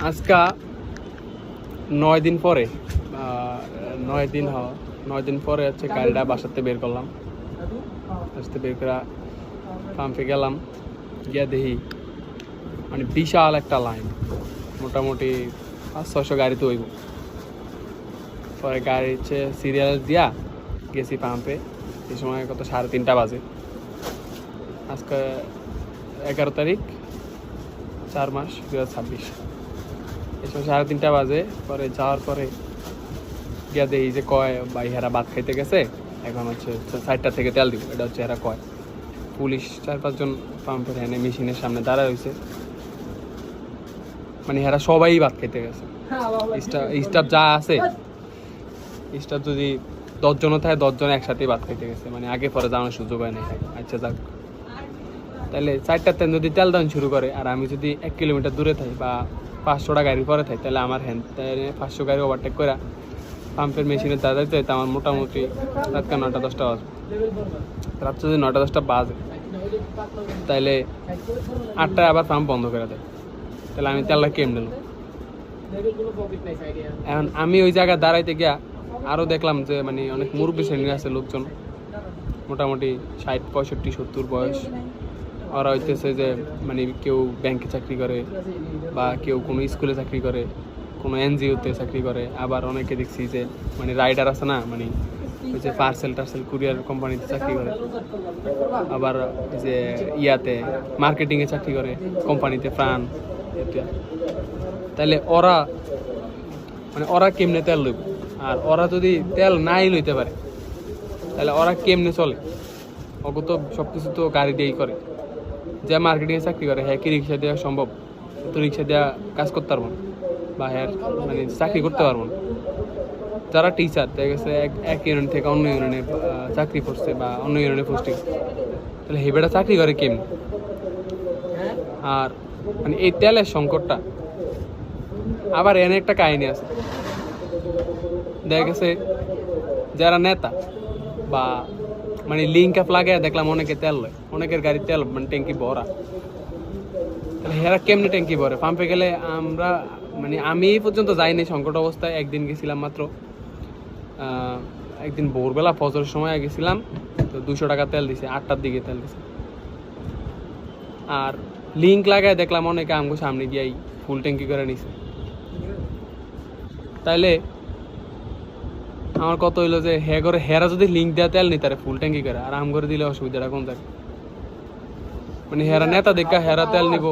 আজকা 9 দিন পরে 9 দিন পরে হচ্ছে গাড়িটা বাসাতে বের করলাম। বাসাতে বের করে পাম্পে গেলাম, গিয়া দেখি মানে বিশাল একটা লাইন, মোটামুটি 500-600 গাড়ি তো হইব। পরে গাড়ি হচ্ছে সিরিয়াল দিয়া গেছি পাম্পে। এই সময় কত 3:30 বাজে। আজকে 11 তারিখ 4 মাস 2026। এই সময় 3:30 বাজে। পরে যাওয়ার পরে গিয়া দেখি যে কয় ভাই হেরা ভাত খাইতে গেছে, এখন হচ্ছে 4টা থেকে তেল দিব। এটা হচ্ছে হেরা কয়। পুলিশ 4-5 জন পাম্পের এনে মেশিনের সামনে দাঁড়ায় হয়েছে, মানে হেরা সবাই ভাত খাইতে গেছে। স্টাফ যা আছে, স্টাফ যদি 10 জনও থাকে 10 জন একসাথেই ভাত খাইতে গেছে, মানে আগে পরে জানার সুযোগ হয় না। আচ্ছা যাক, তাহলে 4টার তেল যদি তেল দান শুরু করে আর আমি যদি 1 কিলোমিটার দূরে থাকি বা 500টা গাড়ির পরে থাকি, তাহলে আমার 500 গাড়ি ওভারটেক করে পাম্পের মেশিনে দাঁড়াইতে হইতে আমার মোটামুটি রাতকে 9টা-10টা বাজে। রাত যদি 9টা-10টা বাজে, তাইলে 8টায় আবার পাম্প বন্ধ করে দেয়। তাহলে আমি তেলটা কেমনে নেব? এখন আমি ওই জায়গায় দাঁড়াইতে গিয়া আরও দেখলাম যে মানে অনেক মুরব্বী শ্রেণীর আছে লোকজন, মোটামুটি 60-65-70 বয়স। ওরা হইতেছে যে মানে কেউ ব্যাংকে চাকরি করে, বা কেউ কোনো স্কুলে চাকরি করে, কোনো এনজিওতে চাকরি করে। আবার অনেকে দেখছি যে মানে রাইডার আছে না, মানে ওই যে পার্সেল কুরিয়ার কোম্পানিতে চাকরি করে। আবার যে ইয়াতে মার্কেটিংয়ে চাকরি করে কোম্পানিতে, প্রাণ। তাহলে ওরা কেমনে তেল লইব? আর ওরা যদি তেল নাই লইতে পারে, তাহলে ওরা কেমনে চলে? ওকে তো সব কিছু তো গাড়ি দিয়েই করে। যে মার্কেটিংয়ে চাকরি করে, হ্যাঁ কি রিক্সা দেওয়া সম্ভব? তো রিক্সা দেওয়া কাজ করতে পারবো না, বা হ্যাঁ মানে চাকরি করতে পারবো না। যারা টিচার দেখা গেছে এক ইউনিয়ন থেকে অন্য ইউনিয়নে চাকরি করছে, বা অন্য ইউনিয়নে পোস্টিং, তাহলে হেবেটা চাকরি করে কেমনি? আর মানে এই তেলের সংকটটা আবার এনে একটা কাহিনী আছে। দেখা গেছে যারা নেতা বা মানে লিঙ্ক আপ লাগে, দেখলাম অনেকে তেল লয়, অনেকের গাড়ি তেল মানে ট্যাঙ্কি ভরা। তাহলে হেরা কেমনি ট্যাঙ্কি ভরে? পাম্পে গেলে আমরা মানে আমি এই পর্যন্ত যাইনি সংকট অবস্থায়। একদিন গেছিলাম মাত্র, একদিন ভোরবেলা ফজরের সময় গেছিলাম, তো 200 টাকা তেল দিছে, 8টার দিকে তেল দিছে। আর লিঙ্ক লাগায় দেখলাম অনেকে আমগো সামনে গিয়েই ফুল ট্যাঙ্কি করে নিছে। তাইলে আমার কত হইলো যে হেরা যদি লিঙ্ক দেওয়া তেল নিতে ফুল ট্যাঙ্কি করে, আর আম করে দিলে অসুবিধাটা কোন থাকে? মানে হেরা নেতা দেখা হেরা তেল নিব,